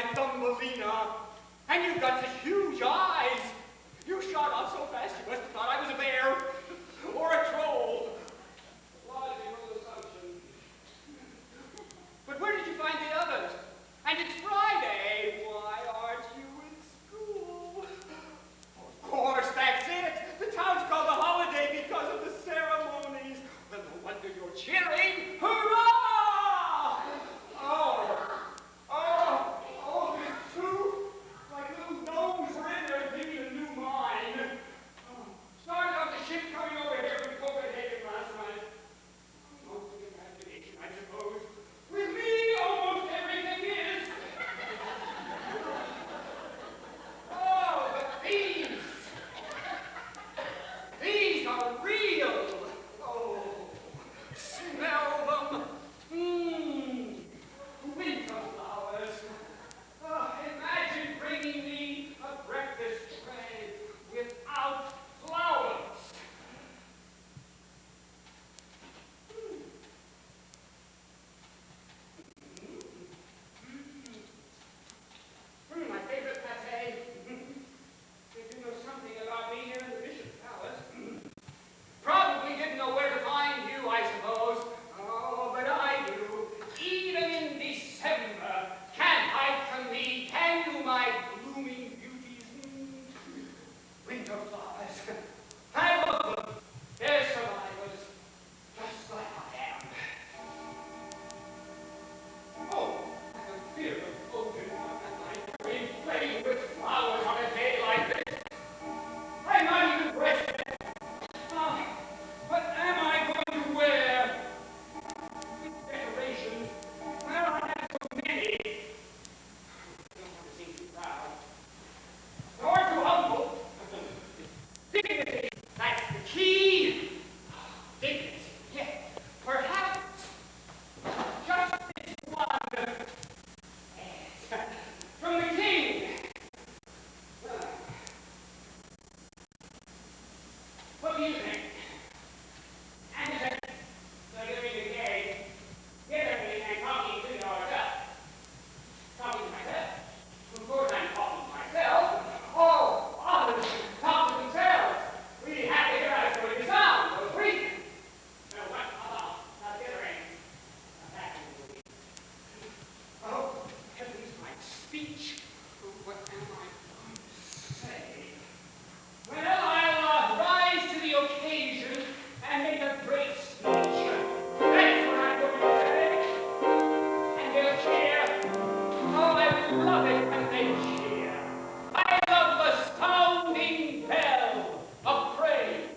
my Thumbelina. And you've got such huge eyes. You shot off so fast you must have thought I was a bear or a troll. Logical assumption. But where did you find the others? And it's Friday. Why aren't you in school? Of course, that's it. The town's called a holiday because of the ceremonies. Well, no wonder you're cheering. Hurrah! There's two, like little gnomes were in there giving a new mine. Started off the ship coming over here from Copenhagen last night. Mostly imagination, I suppose. With me, almost everything is. Oh, but these are real. Oh, smell them. Winter flowers. Oh, imagine bringing me a breakfast tray without flowers. My favorite pate. They do know something about me here in the Bishop's Palace. Probably didn't know where to find you, I suppose. Oh, but I do. Even in December, can't hide from me, can you, my blooming beauties? Winter flowers. I love them. They're survivors, just like I am. Oh, I have fear of opening up at night, playing with flowers on a day like this. I'm not even breastfed. What am I going to wear? Decorations. Well, I have so many. I don't want to seem too proud. Nor too humble. Dignity, that's the key. Dignity, yes. Perhaps just this one. Yes. From the king. What do you think? Anderson, so you're in the cave. Get me and talking to yourself. Talking to myself? Of course I'm talking to myself. Oh, others talk to themselves. We have to hear how it's going to sound. Those reasons. So what about dithering? Oh, heavens, my speech. What am I going to say? Well, I'll rise to the occasion and make a great speech. That's what I'm going to say. And they'll cheer. Oh, I love it when they cheer. I love the sounding bell of praise.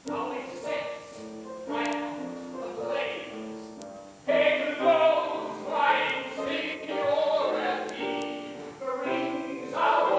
How it sets my heart ablaze. It blows my seniority, brings out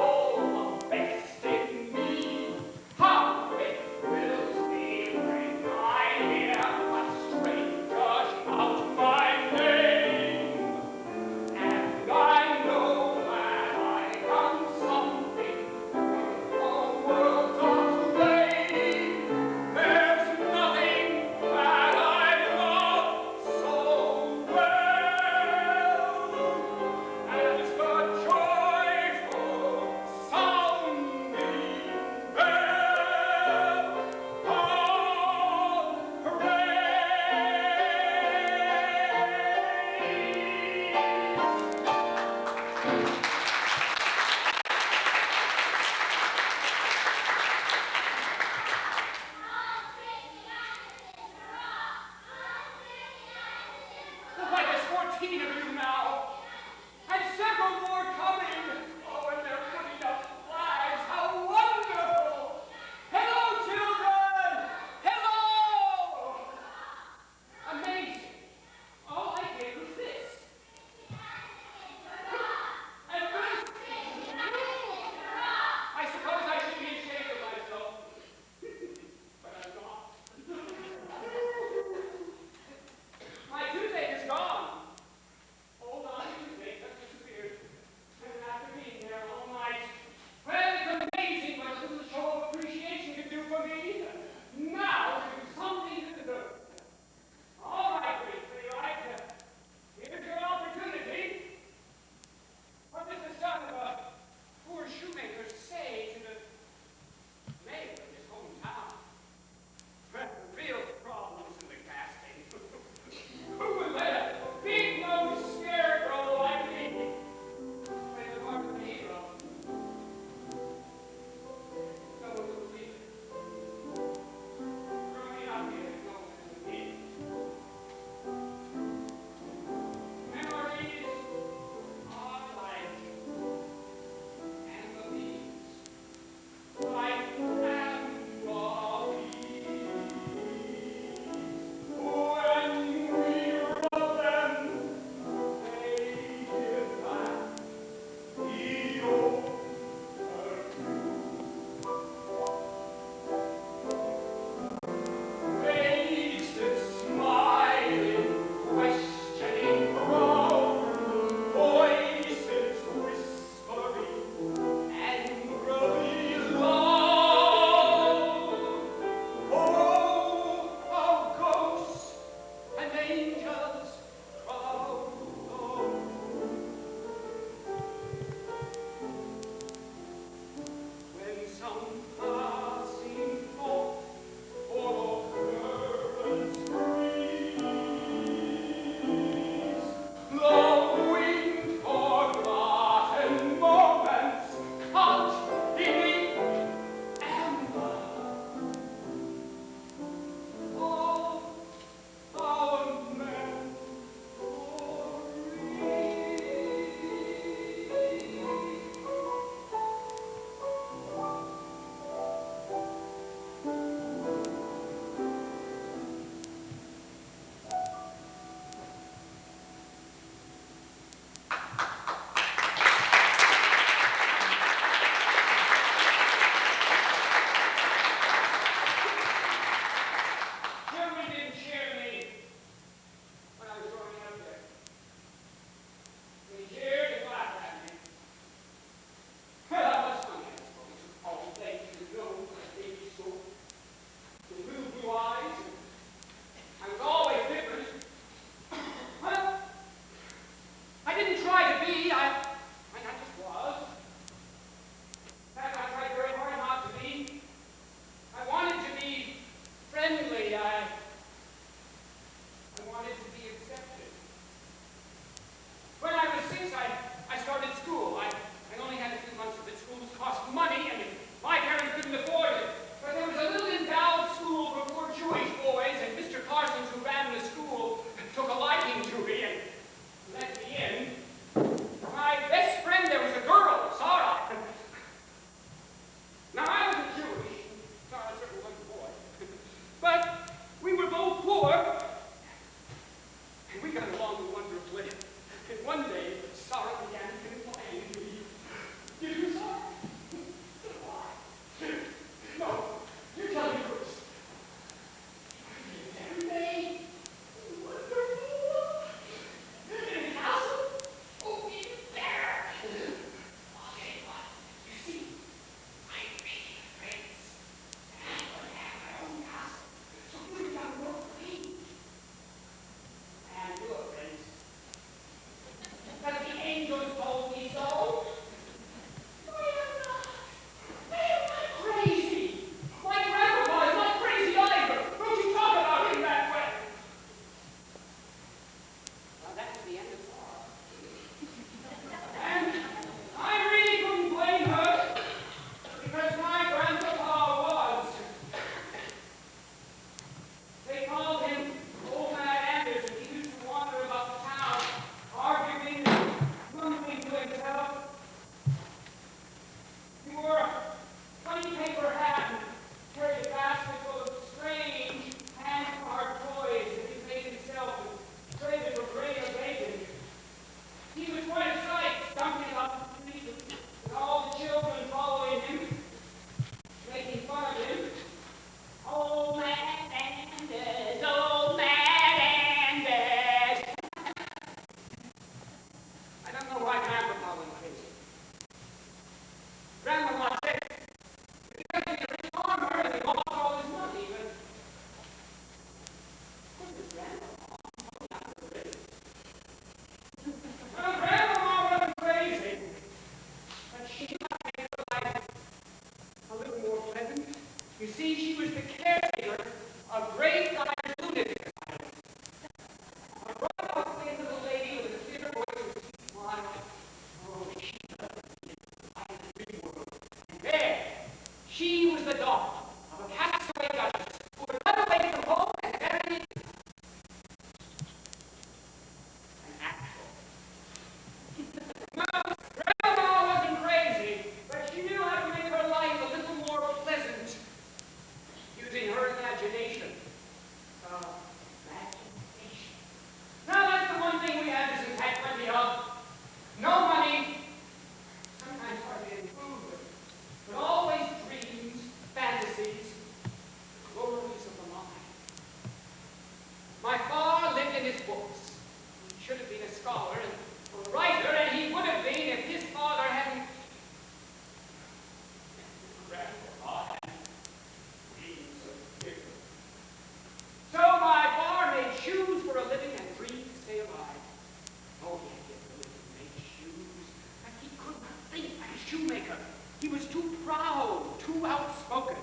too outspoken.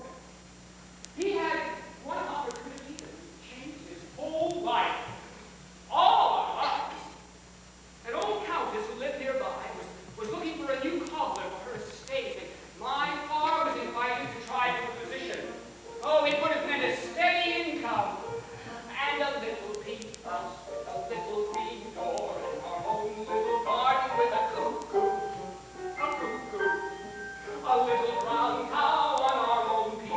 He had one opportunity to change his whole life. All our lives. An old countess who lived nearby was looking for a new cobbler for her estate, and my farm was invited to try for a position. Oh, it would have meant a steady income, and a little pink house with a little green door, and our own little garden with a cuckoo, a little brown cow on our own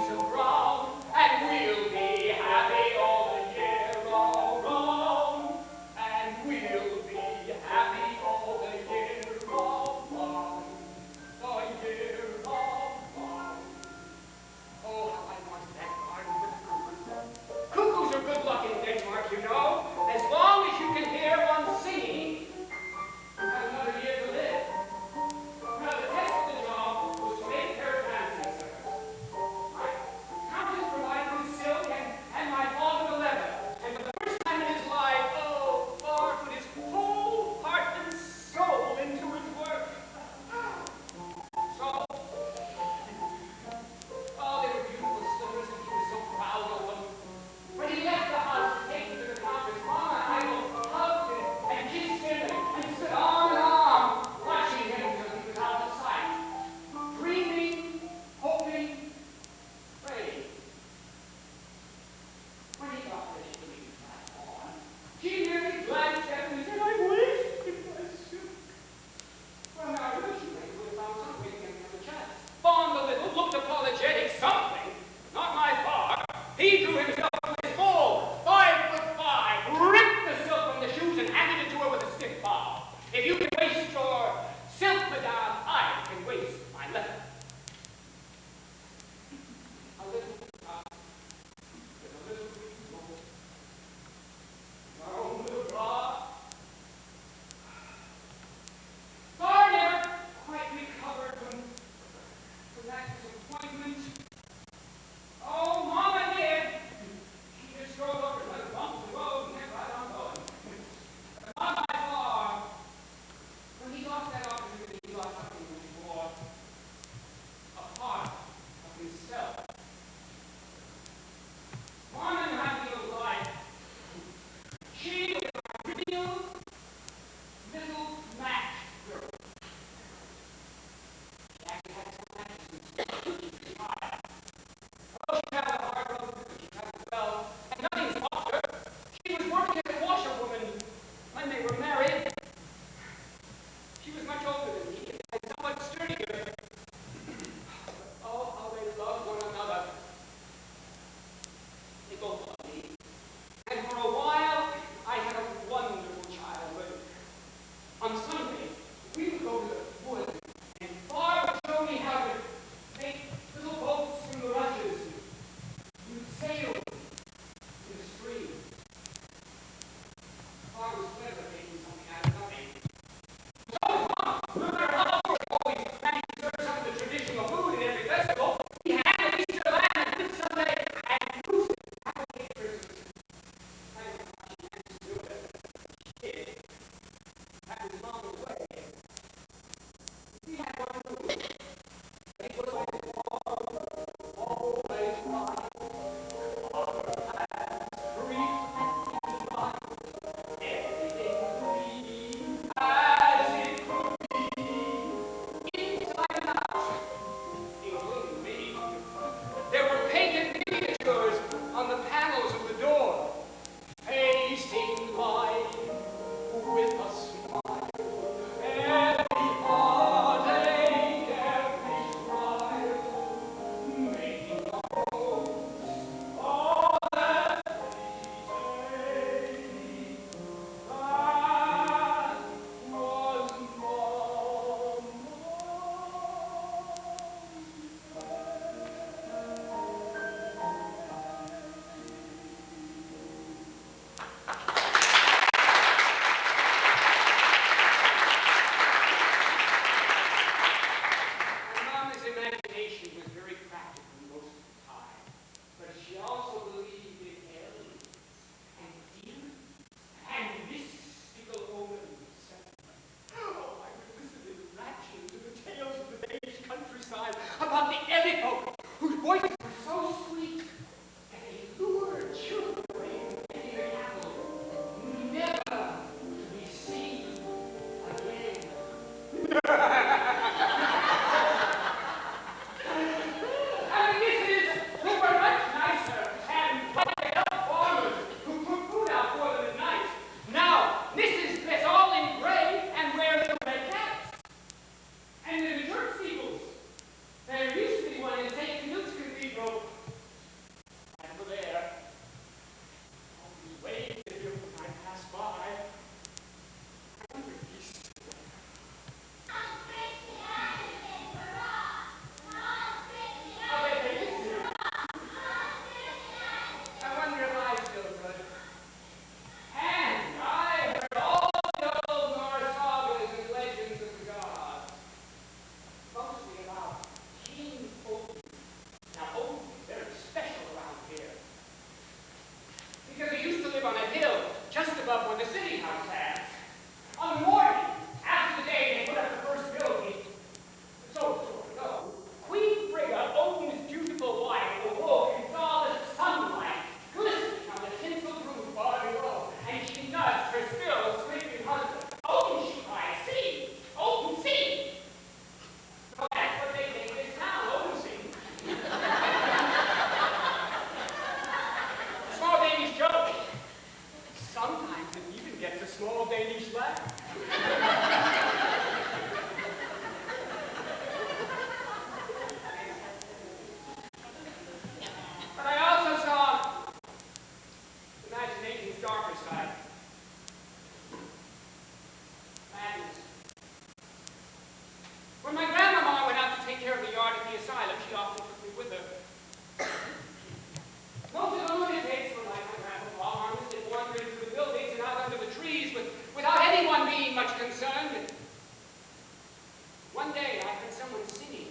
One day I heard someone singing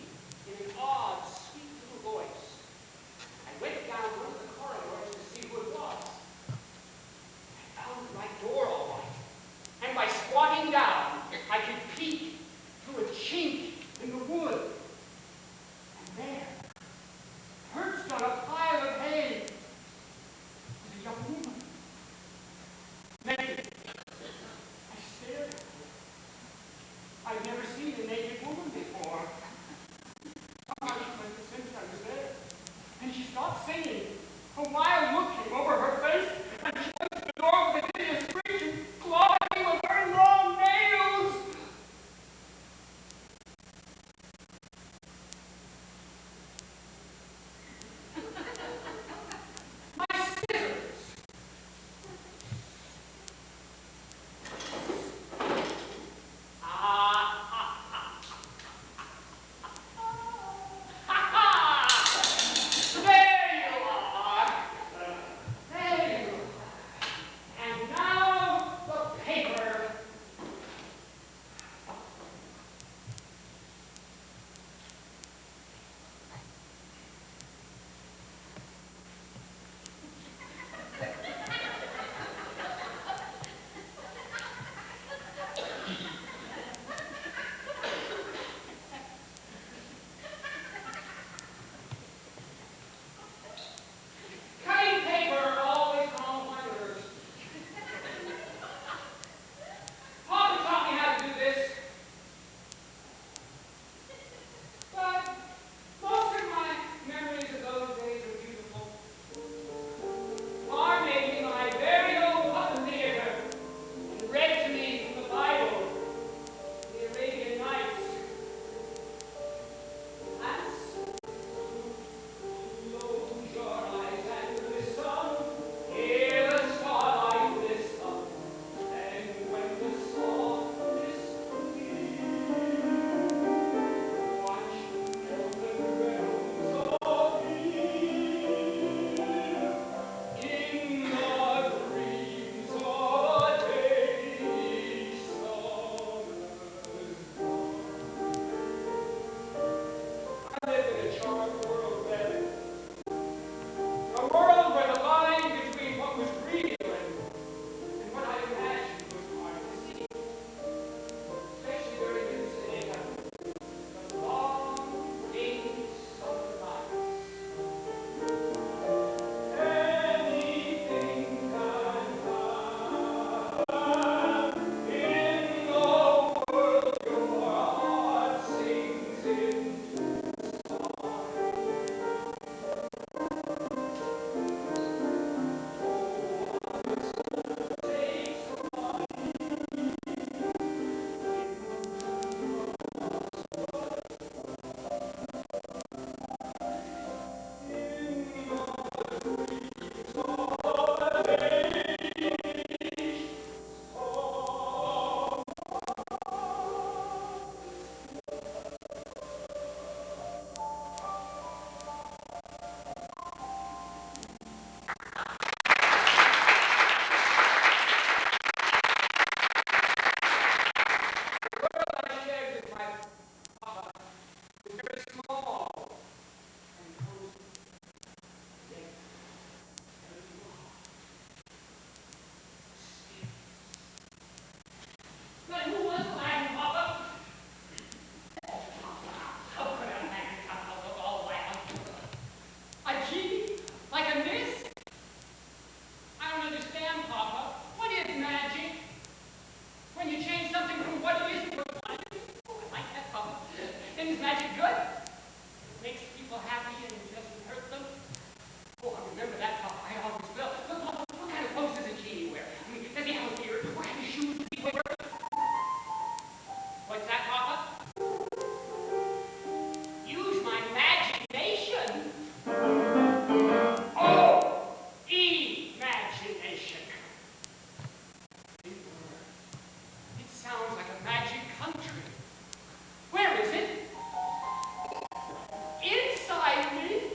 in an odd, sweet little voice. I went down one of the corridors to see who it was. I found the right door all right. And by squatting down, I could peek through a chink in the wood. And there, perched on a pile of hay, was a young woman. Naked. I stared at her. I'd never seen a naked woman before. Somehow she must have sensed I was there. And she stopped singing. A wild look came over her face, and she went to the door with a hideous screech and clawed at me with very long nails. My scissors. Cutting paper always calms my nerves. Papa taught me how to do this. But most of my memories of those days are beautiful. Ma made me my very own puppet theater and read to me from the Bible, the Arabian Nights. Close your eyes and listen. Hear the starlight whistle. And when the softest watch the realms of peace in the dreams of a day summer's morn. I live in a charmed world, then. A world where the line between what was real and what I imagined was hard to see. Especially during the long, rainy summer nights. Anything can happen in the world your heart sings into song. The world I shared with my papa was very small and cozy, yet very long. But who was Latin, Papa? How could a man come out of all Latin? A genie? Like a mist? I don't understand, Papa. What is magic? When you change something from what it is to what it is? Oh, I like that, Papa. And is magic good? It makes people happy and it doesn't hurt them? Oh, I remember that, Papa. I always will. Look, Papa, what kind of clothes does a genie wear? I mean, does he have a beard? What kind of shoes does he wear? What's that, Papa? Use my imagination. Oh, imagination. Big word. It sounds like a magic country. Where is it? Inside me.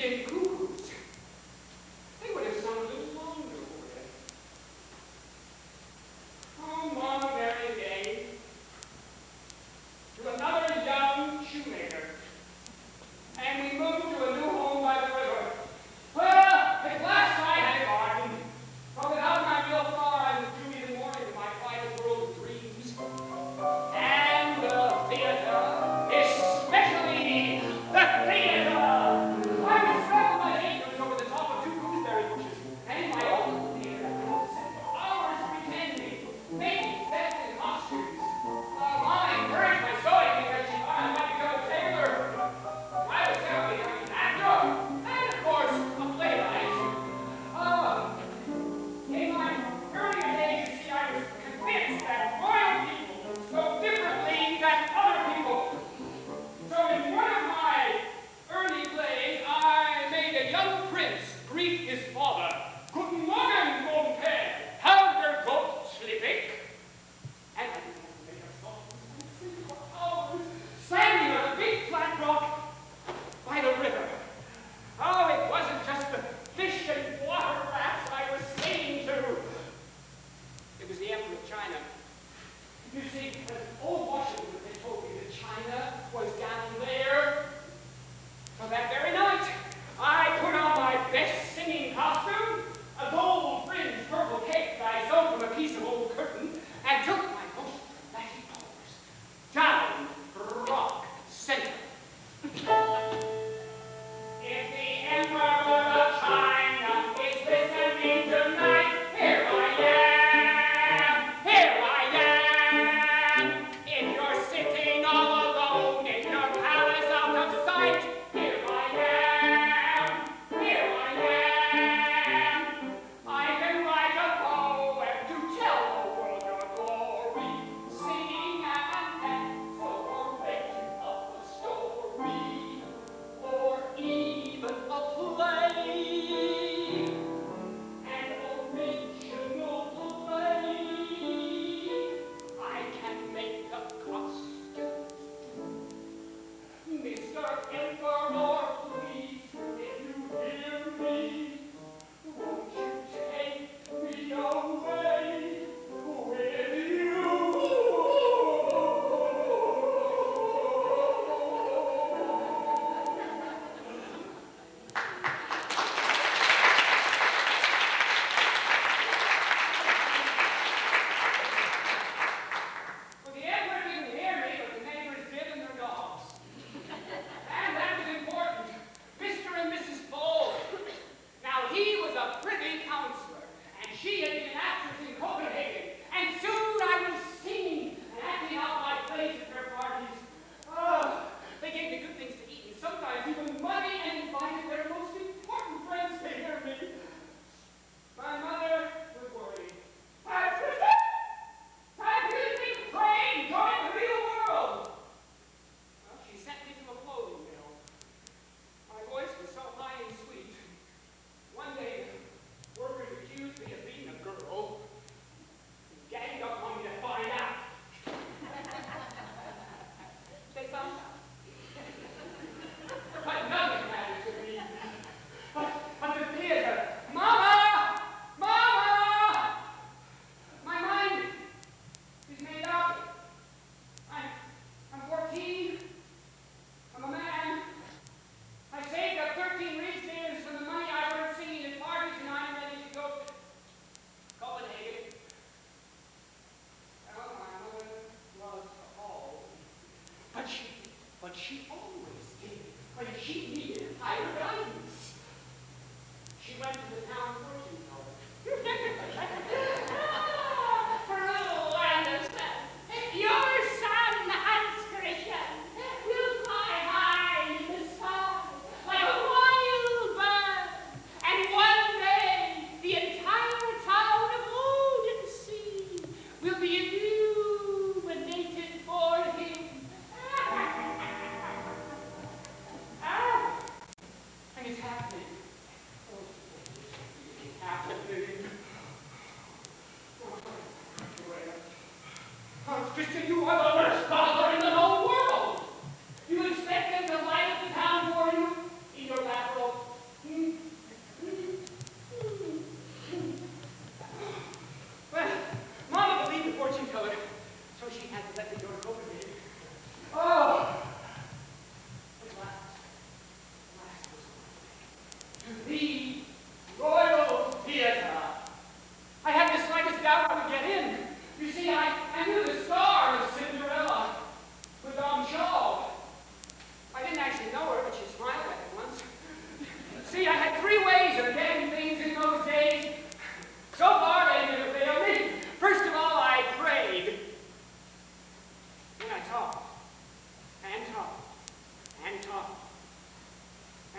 Indian cuckoos. They would have sung a little longer over it. Oh, Mama Mary gave to another young shoemaker, and we moved to a new home by the river. Well, at last I had a garden, but without my real flower, I was due in the morning to my private world of dreams. And the theater, especially the theater. I was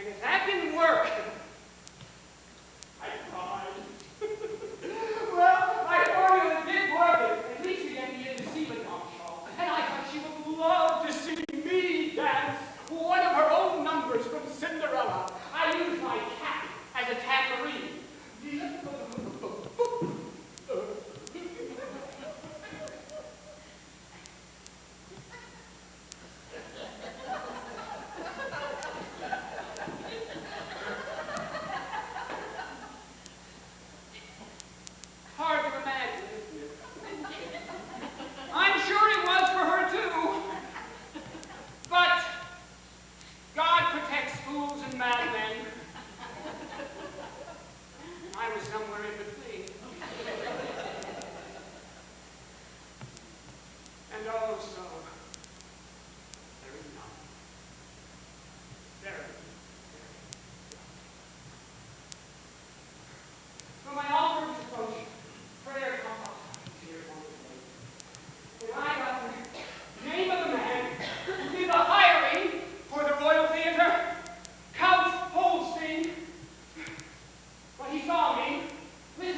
And if that didn't work, I cried. Well, my formula did work. At least we get me in to see the show. And I thought she would love to see me dance one of her own numbers from Cinderella. I used my cat as a tambourine. Hard to imagine, isn't it? I'm sure it was for her too. But God protects fools and madmen. I was somewhere in between. And oh, so very numb. Very. So my altar is approaching. Prayer comes up. Here one day. And I got the name of the man who did the hiring for the Royal Theatre, Count Holstein. When he saw me, with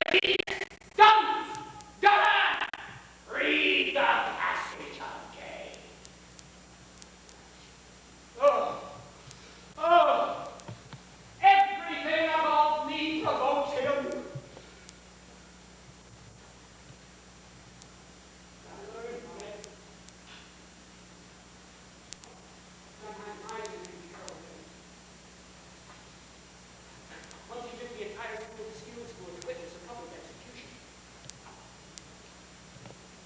Guns! Gunner! Read the passage again. Oh! Oh! Everything about me provokes him. I learned from it. My mind is in control of him. Once he took the entire school to skills school to witness a public execution.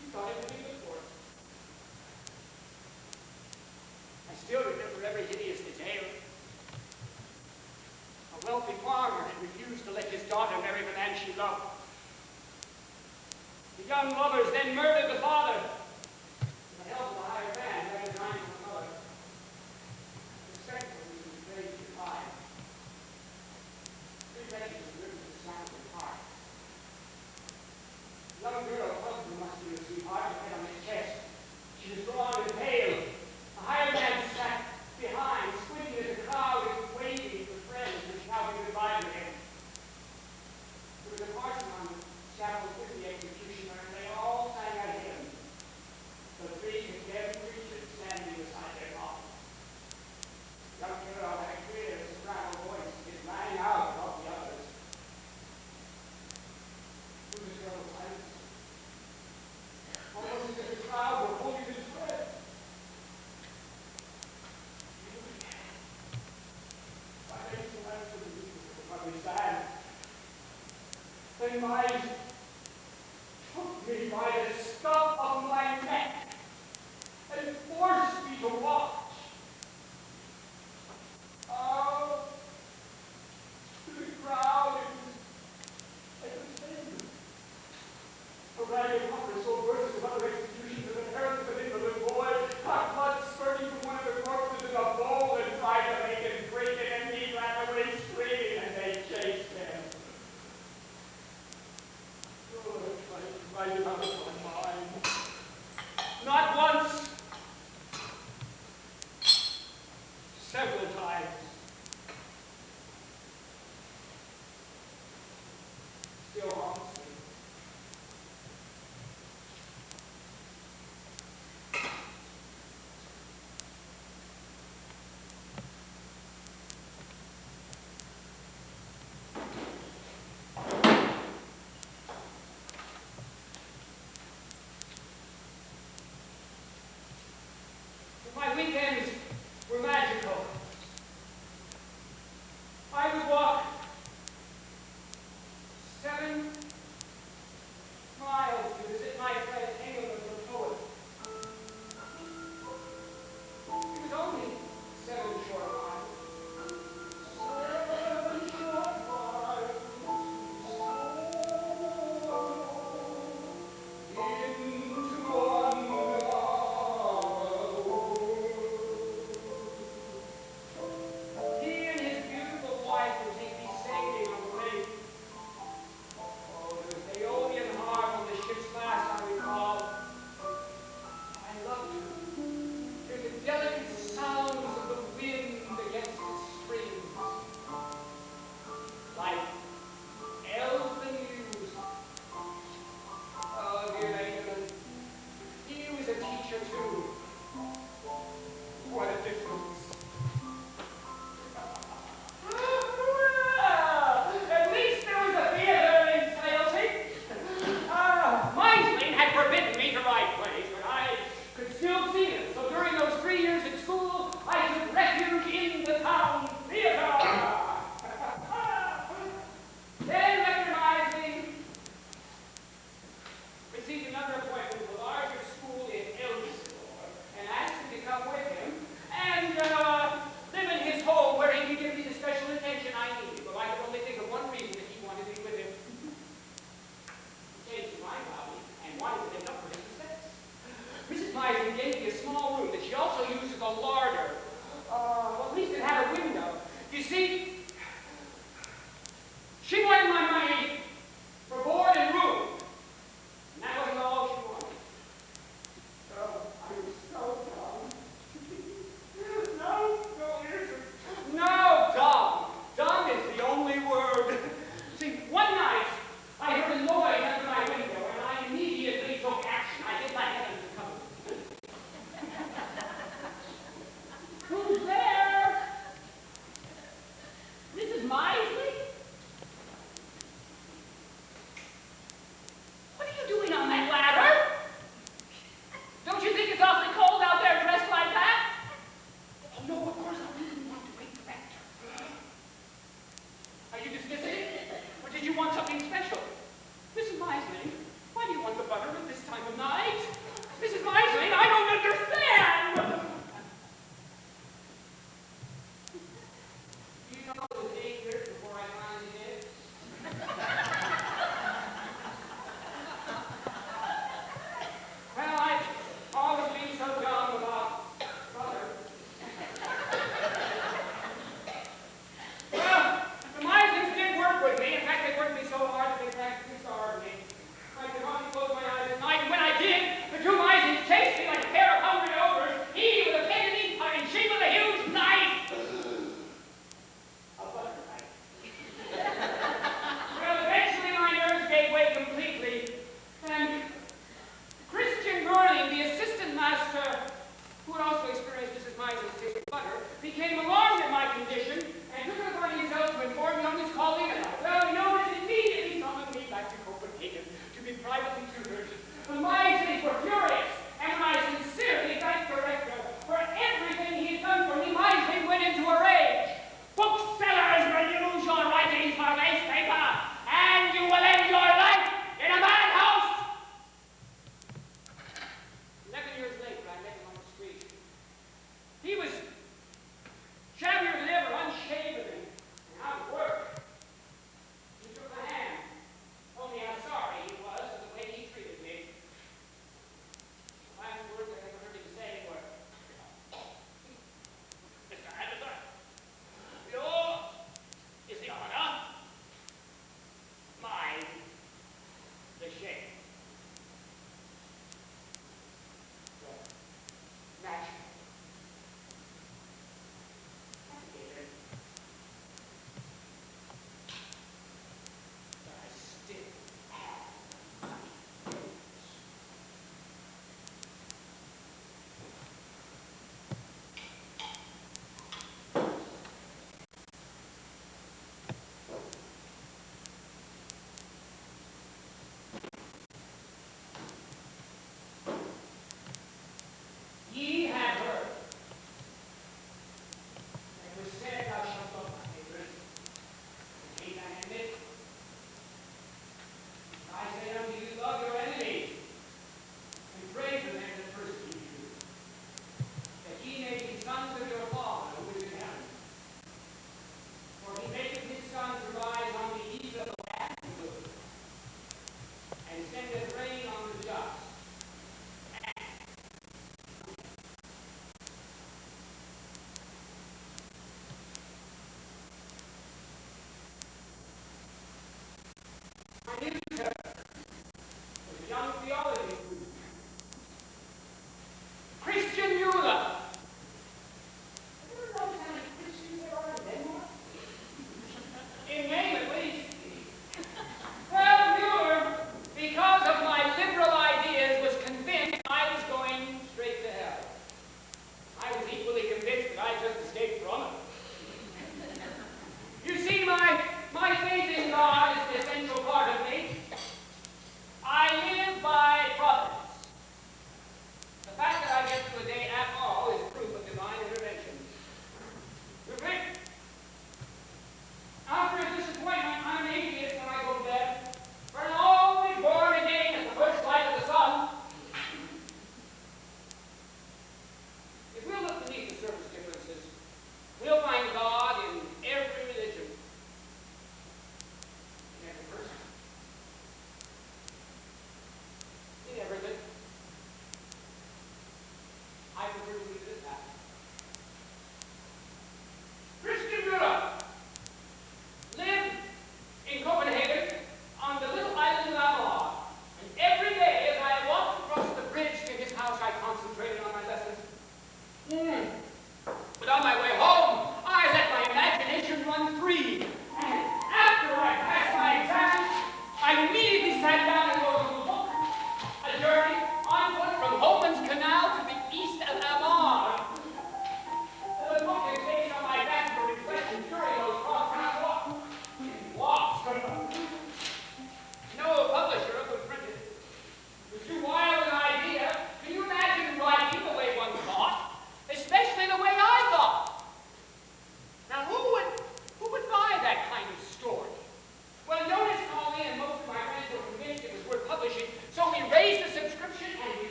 He thought it would be good for him. I still remember every hideous detail. A wealthy farmer had refused to let his daughter marry the man she loved. The young lovers then murdered the father. With the help of the hired man, they resigned to the mother. The second one was very defiant. Three legends were written to the sound of his heart. The young girl's husband must be a sweetheart, with head on his chest. She was drawn and pale. The hired man sat behind, squinting as the crowd was waiting for friends and shouting goodbye to him. There was a parson on the scaffold with the executioner, and they all sang a hymn. The three condemned preachers standing beside their coffin. The young girl had a clear, soprano voice. It rang out above the others. There was a girl of silence. Almost as if the crowd were holding his breath. Then my eyes took me by the scruff of my neck and forced me to watch. Oh, to the crowd, it was him. A ragged hunter sold verses of other executions and the parents of an invalid boy caught blood spurting from one of the corpses in a bowl and tried to make him drink it, and he ran away screaming, and they chased him. Did you want something special? Mrs. Meisling, why do you want the butter at this time of night? Mrs. Meisling, I don't understand! You know it was 8 years before I finally did. Well, I've always been so dumb about butter. Well, the Meislings did work with me. In fact, they worked me so hard that they practically starved me. I could hardly close my eyes at night, and when I did, the two Meislings chased me like a pair of hungry ogres, he with a pen and ink pot and she with a huge knife. A butter knife. Well, eventually my nerves gave way completely, and Christian Burling, the assistant master, who had also experienced Mrs. Meisling's taste of butter, became alarmed at my condition and took it upon himself to inform me on his calling. Well, he noticed immediately summoned me back to Copenhagen to be privately tutored. The Meislings were furious, and when I sincerely thanked the rector for everything he had done for me, Meisling went into a rage. Booksellers will use your writings for newspaper, and you will end your life in a madhouse. 11 years later, I met him on the street. He was shabbier than ever, unshaven and out of work. He took my hand, told me how sorry he was for the way he treated me. The last words I ever heard him say were, Mr. Anderson, yours is the honor, mine the shame. Well, naturally. But I still have my doubts. Ye have heard. It was said, thou shalt love thy neighbor, and hate thine enemy. I say unto you, love your enemies, and pray for them that persecute you, that ye may be sons of your Father who is in heaven. For he maketh his sun to rise on the evil and the good, and sendeth rain on the just. My newspaper was a young theology student, Christian Mueller. Have you ever noticed how many Christians there are in Denmark? In name at least. Well, Mueller, because of my liberal ideas, was convinced I was going straight to hell. I was equally convinced that I just escaped from it. You see, my faith in God is the essential part of me. I live by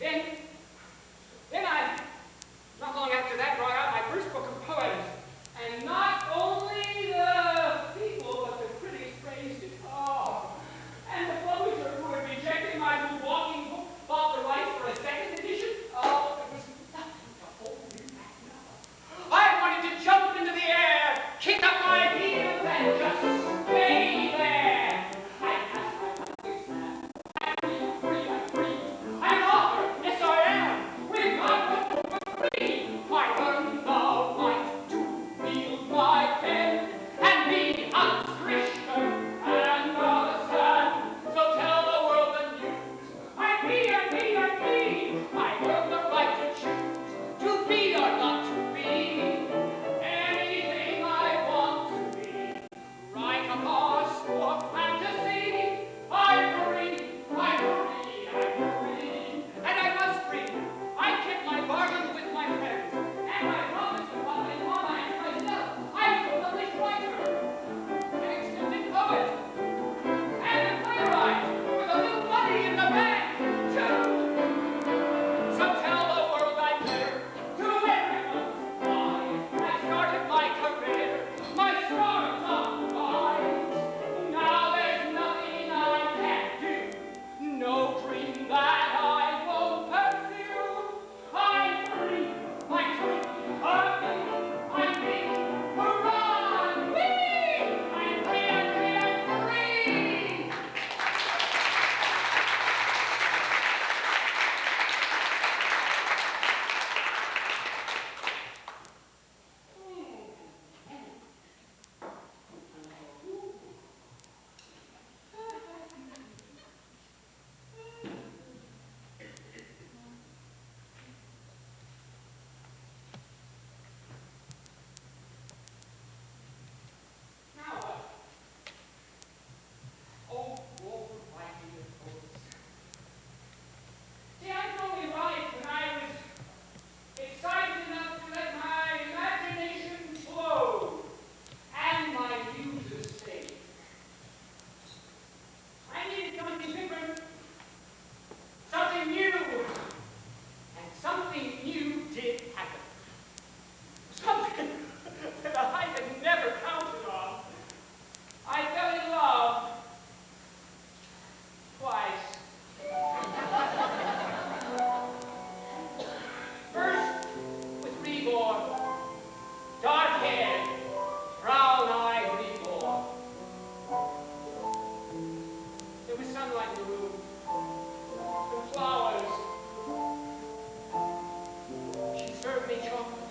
Then, then I, not long after that, brought out my first book of poems. And not only the people, but the critics praised it. Oh, and the publisher who had rejected my new walking book bought the rights for a second edition. Oh, there was nothing to hold me back now. I wanted to jump into the air, kick up my heels, and just stay there. I passed my life now. I'm free. I'm an author. Yes, I am. With my book for free. I earned the right to wield my pen and be a Christian and a son. So tell the world the news. I'm free. I earned the right to choose to be or not to be anything I want to be. Write a farce or fantasy. I'm free. And I was free. I kept my bargain with my friends, and I promised to publish Mama and myself. I was a published writer, an extended poet, and a playwright with a little money in the bank, too. So tell the world I'm there to everyone's eyes. I started my career, my stars on rise. Now there's nothing I can't do, no dream that I won't pursue. I'm free, I'm free, hurrah, whee! I'm free. Now what? Oh, Walter Whiteley, of course. See, I could only write when I was excited enough to let my imagination flow and my muses sing. I needed something different, something new, and something new did happen. Something that I had never counted on. I fell in love twice. First with Reborn, dark-haired, brown-eyed Reborn. There was sunlight in the room, and flowers. She served me chocolate.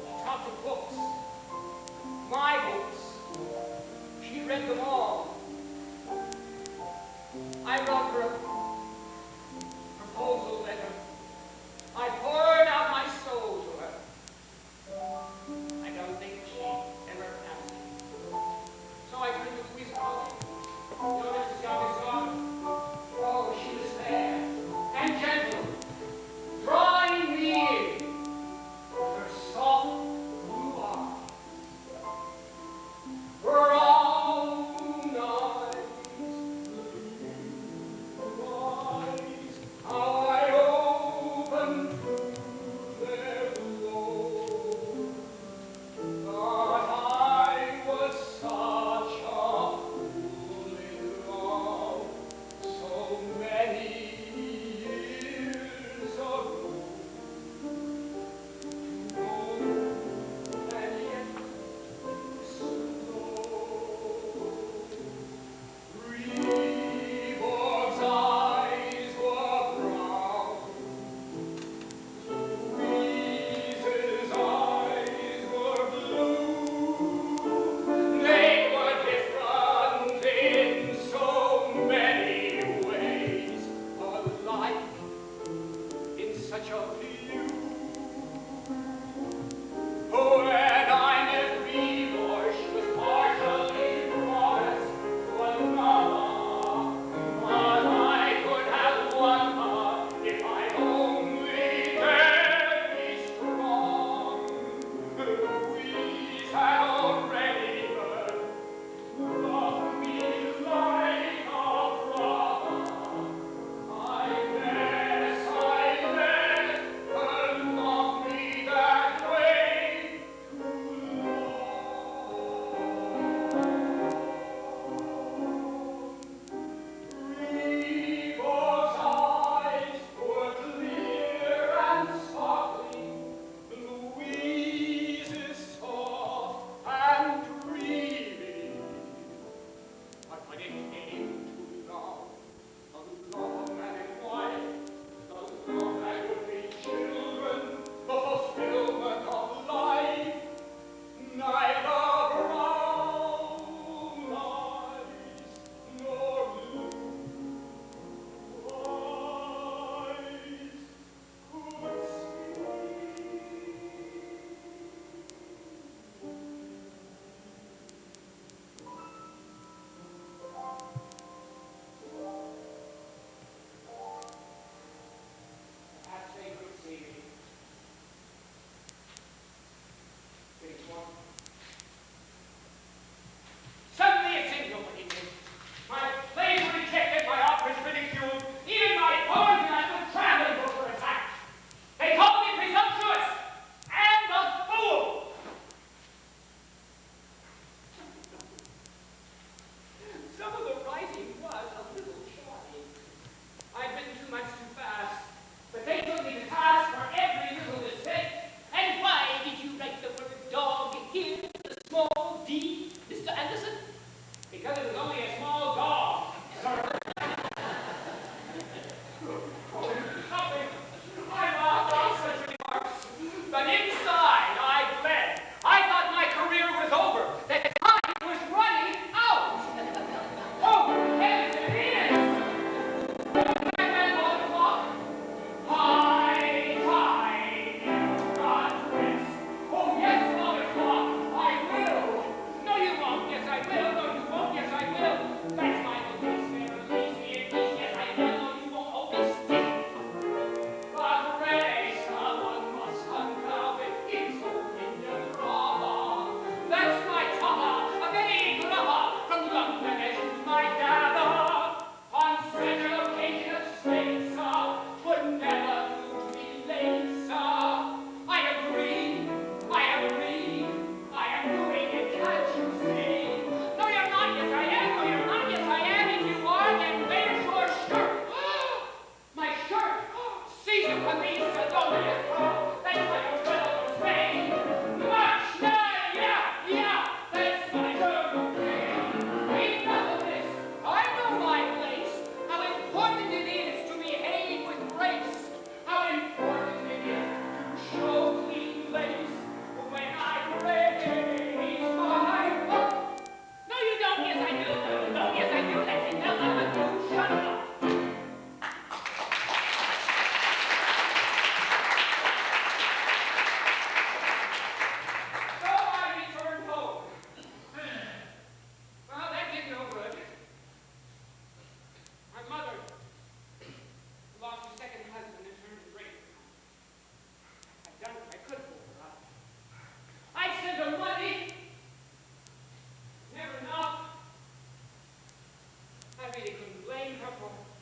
She talked of books, my books. She read them all. I wrote her a proposal letter. I poured out my soul to her. I don't think she ever asked me. So I turned to Louise Colley. Notice as young as gone. Oh, she was fair and gentle, drawing me in with her soft blue arms. Brown eyes, blue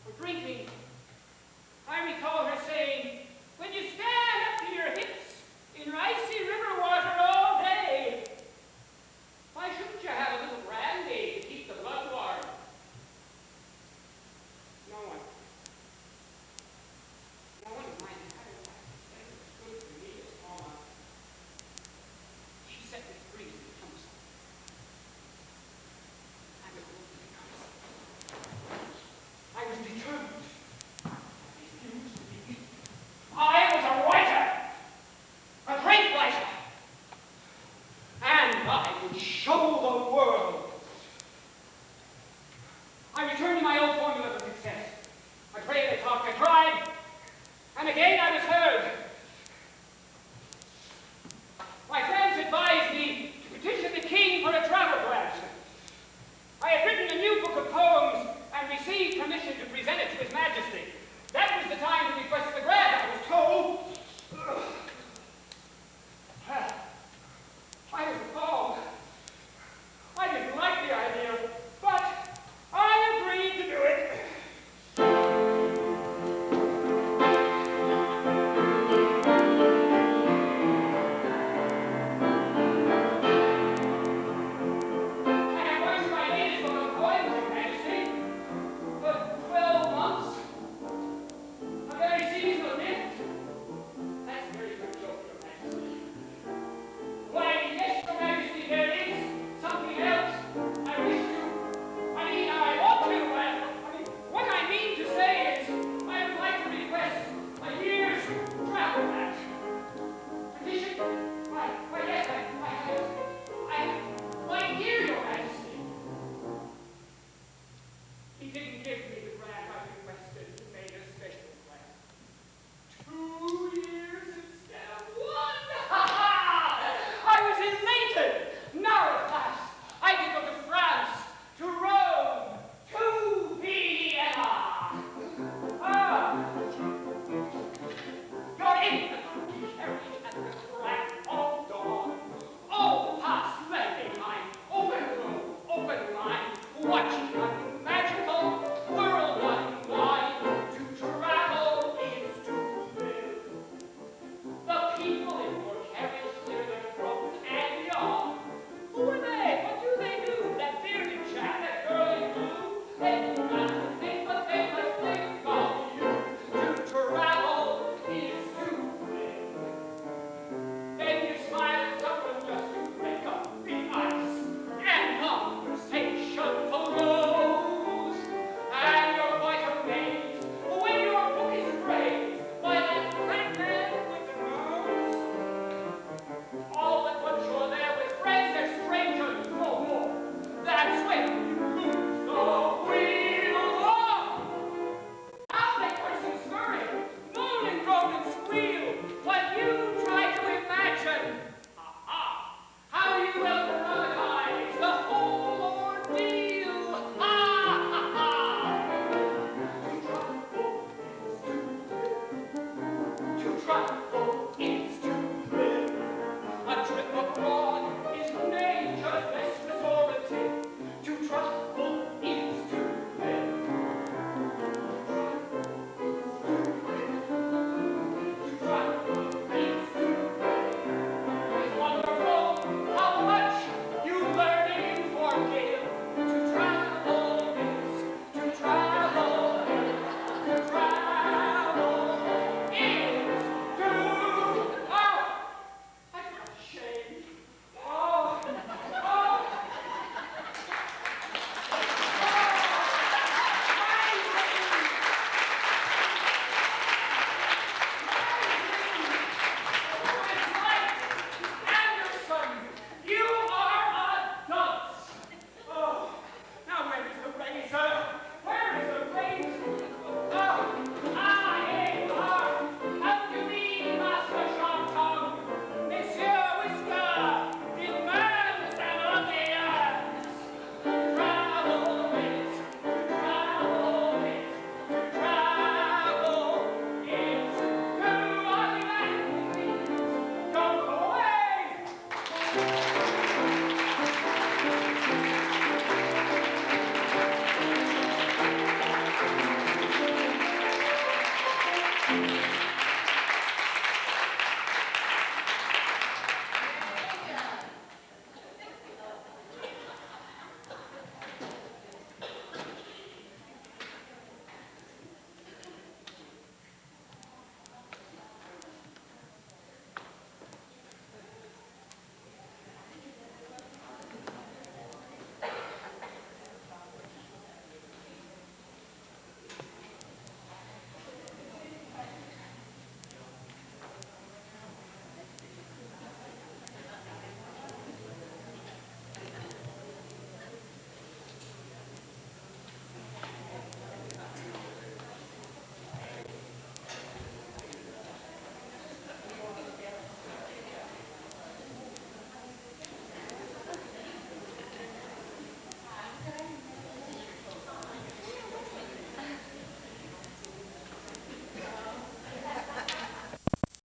or drinking. I recall